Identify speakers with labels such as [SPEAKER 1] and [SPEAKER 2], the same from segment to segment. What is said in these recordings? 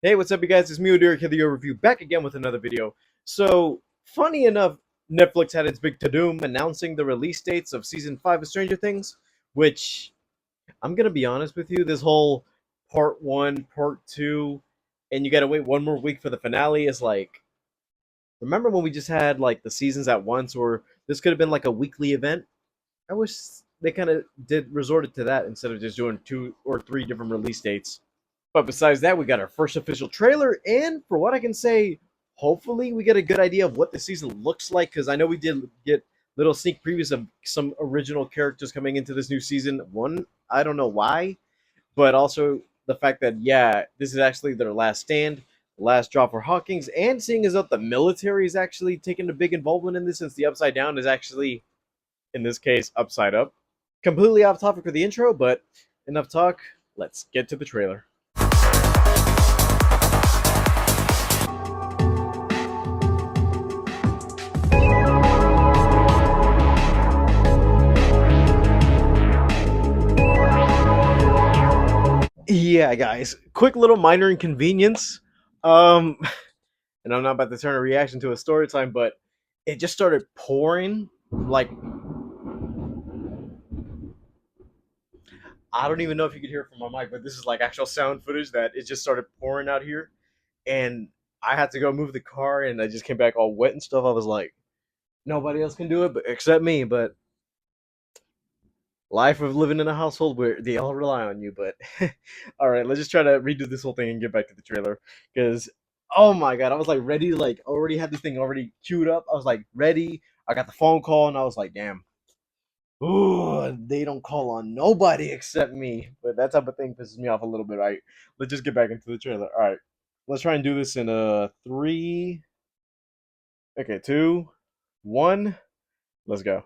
[SPEAKER 1] Hey, what's up, you guys? It's me, Derek, here, the overview, back again with another video. So, funny enough, Netflix had its big to-doom announcing the release dates of Season 5 of Stranger Things, which, I'm gonna be honest with you, this whole Part 1, Part 2, and you gotta wait one more week for the finale is like, remember when we just had, like, the seasons at once, or this could have been, like, a weekly event? I wish they kind of resorted to that instead of just doing 2 or 3 different release dates. But besides that, we got our first official trailer, and for what I can say, hopefully we get a good idea of what the season looks like. Because I know we did get little sneak previews of some original characters coming into this new season. One, I don't know why, but also the fact that this is actually their last stand, last drop for Hawkins, and seeing as though the military is actually taking a big involvement in this, since the Upside Down is actually, in this case, upside up. Completely off topic for the intro, but enough talk. Let's get to the trailer. Yeah, guys, quick little minor inconvenience. Um, and I'm not about to turn a reaction to a story time, but it just started pouring. Like, I don't even know if you could hear it from my mic, but this is like actual sound footage that it just started pouring out here, and I had to go move the car, and I just came back all wet and stuff. I was like, nobody else can do it, but except me. But life of living in a household where they all rely on you. But all right, let's just try to redo this whole thing and get back to the trailer, because oh my god, I was like ready to like already had this thing already queued up. I was like ready. I got the phone call and I was like, damn. Ooh, they don't call on nobody except me. But that type of thing pisses me off a little bit. All right, let's just get back into the trailer. All right, let's try and do this in a three. Okay, two, one. Let's go.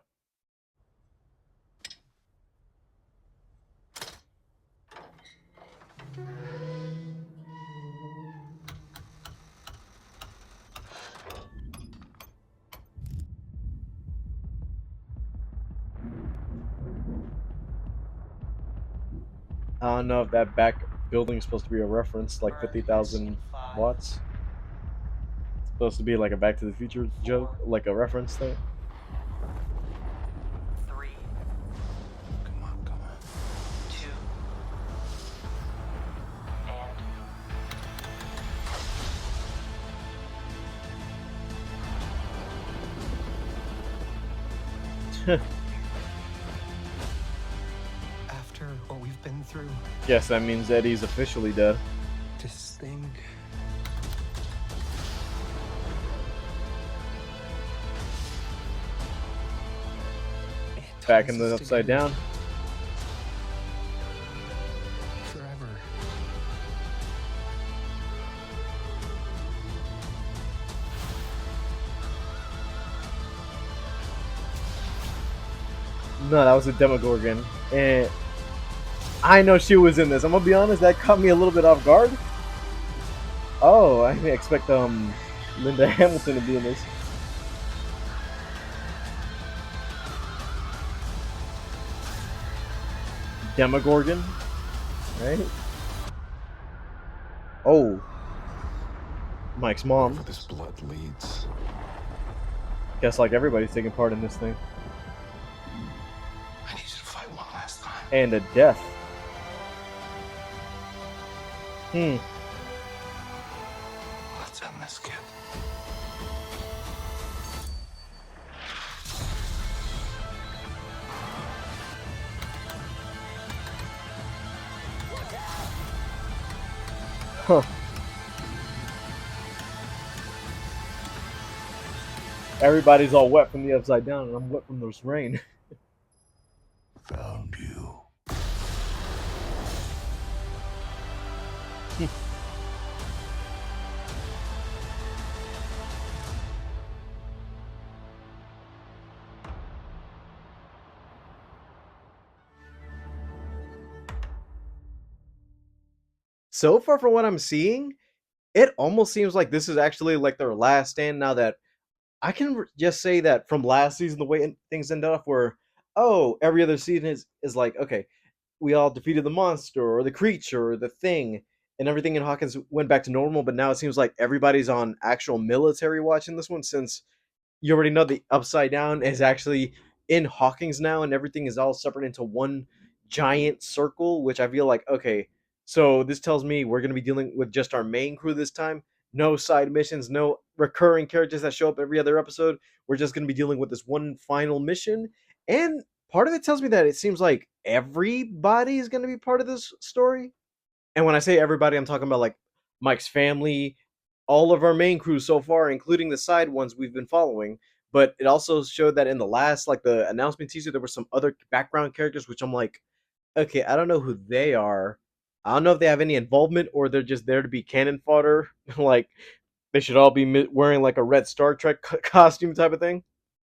[SPEAKER 1] I don't know if that back building is supposed to be a reference, like 50,000 watts. It's supposed to be like a Back to the Future joke, like a reference thing.
[SPEAKER 2] Three,
[SPEAKER 3] Come on.
[SPEAKER 2] two, and
[SPEAKER 3] After what we've been through,
[SPEAKER 1] Yes, that means Eddie's officially dead.
[SPEAKER 3] this thing. It
[SPEAKER 1] Back
[SPEAKER 3] ties
[SPEAKER 1] in the
[SPEAKER 3] us
[SPEAKER 1] Upside
[SPEAKER 3] together
[SPEAKER 1] Down.
[SPEAKER 3] forever.
[SPEAKER 1] No, that was a Demogorgon. And I know she was in this. I'm gonna be honest, that caught me a little bit off guard. Oh, I didn't expect Linda Hamilton to be in this. Demogorgon, right? Oh, Mike's
[SPEAKER 3] Wherever
[SPEAKER 1] mom.
[SPEAKER 3] this blood leads.
[SPEAKER 1] Guess like everybody's taking part in this thing.
[SPEAKER 3] I need you to fight one last time.
[SPEAKER 1] And a death. Hmm.
[SPEAKER 3] Let's end this, kid.
[SPEAKER 1] Huh. Everybody's all wet from the Upside Down, and I'm wet from this rain.
[SPEAKER 3] Found you.
[SPEAKER 1] So far, from what I'm seeing, it almost seems like this is actually like their last stand. Now that I can just say that from last season, the way things ended up, where every other season is like, okay, we all defeated the monster or the creature or the thing, and everything in Hawkins went back to normal, but now it seems like everybody's on actual military watch in this one, since you already know the Upside Down is actually in Hawkins now, and everything is all separate into one giant circle, which I feel like, okay, so this tells me we're going to be dealing with just our main crew this time. No side missions, no recurring characters that show up every other episode. We're just going to be dealing with this one final mission. And part of it tells me that it seems like everybody is going to be part of this story. And when I say everybody, I'm talking about like Mike's family, all of our main crews so far, including the side ones we've been following. But it also showed that in the last, like the announcement teaser, there were some other background characters, which I'm like, okay, I don't know who they are. I don't know if they have any involvement or they're just there to be cannon fodder. Like they should all be wearing like a red Star Trek costume type of thing.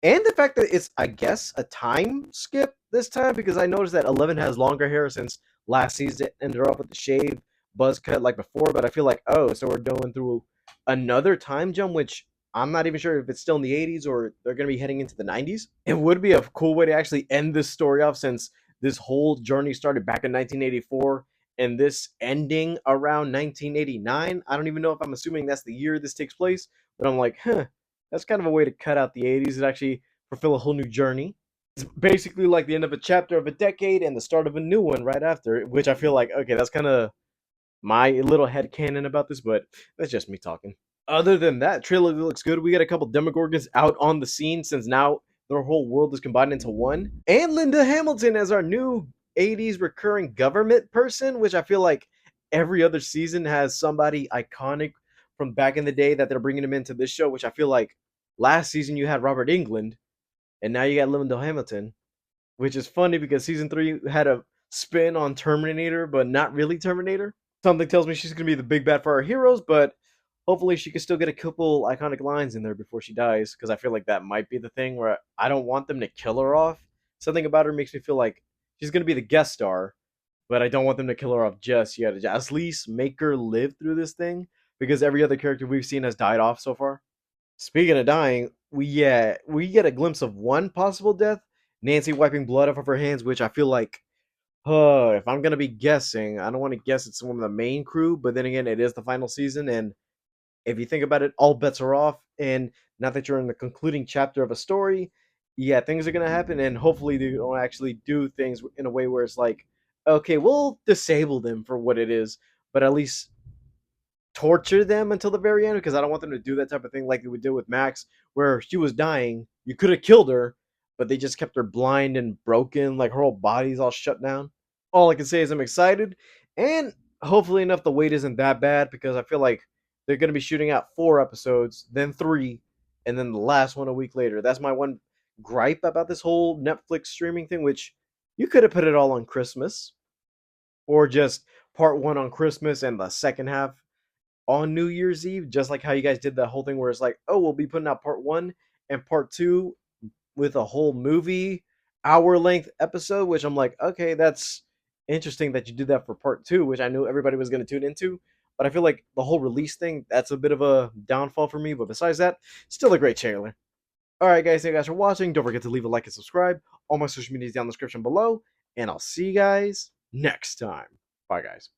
[SPEAKER 1] And the fact that it's, I guess, a time skip this time, because I noticed that 11 has longer hair since last season ended off with the shave buzz cut like before. But I feel like, oh, so we're going through another time jump, which I'm not even sure if it's still in the 80s or they're going to be heading into the 90s. It would be a cool way to actually end this story off, since this whole journey started back in 1984 and this ending around 1989. I don't even know if I'm assuming that's the year this takes place, but I'm like, huh, that's kind of a way to cut out the 80s and actually fulfill a whole new journey. It's basically like the end of a chapter of a decade and the start of a new one right after, which I feel like, okay, that's kind of my little headcanon about this, but that's just me talking. Other than that, trailer looks good. We got a couple Demogorgons out on the scene, since now their whole world is combined into one. And Linda Hamilton as our new 80s recurring government person, which I feel like every other season has somebody iconic from back in the day that they're bringing him into this show, which I feel like last season you had Robert Englund, and now you got Linda Hamilton, which is funny because season 3 had a spin on Terminator, but not really Terminator. Something tells me she's going to be the big bad for our heroes, but hopefully she can still get a couple iconic lines in there before she dies, because I feel like that might be the thing where I don't want them to kill her off. Something about her makes me feel like she's going to be the guest star, but I don't want them to kill her off just yet. At least make her live through this thing, because every other character we've seen has died off so far. Speaking of dying, we get a glimpse of one possible death, Nancy wiping blood off of her hands, which I feel like, if I'm gonna be guessing, I don't want to guess it's one of the main crew, but then again, it is the final season, and if you think about it, all bets are off. And now that you're in the concluding chapter of a story, yeah, things are gonna happen, and hopefully they don't actually do things in a way where it's like, okay, we'll disable them for what it is, but at least torture them until the very end, because I don't want them to do that type of thing like we did with Max, where she was dying. You could have killed her, but they just kept her blind and broken, like her whole body's all shut down. All I can say is I'm excited, and hopefully enough the wait isn't that bad, because I feel like they're going to be shooting out 4 episodes, then 3, and then the last one a week later. That's my one gripe about this whole Netflix streaming thing, which you could have put it all on Christmas, or just part 1 on Christmas and the second half on New Year's Eve, just like how you guys did that whole thing where it's like, oh, we'll be putting out part 1 and part 2 with a whole movie hour length episode, which I'm like, okay, that's interesting that you did that for part 2, which I knew everybody was going to tune into. But I feel like the whole release thing, that's a bit of a downfall for me. But besides that, still a great trailer. All right, guys, thank you guys for watching. Don't forget to leave a like and subscribe. All my social media is down in the description below. And I'll see you guys next time. Bye, guys.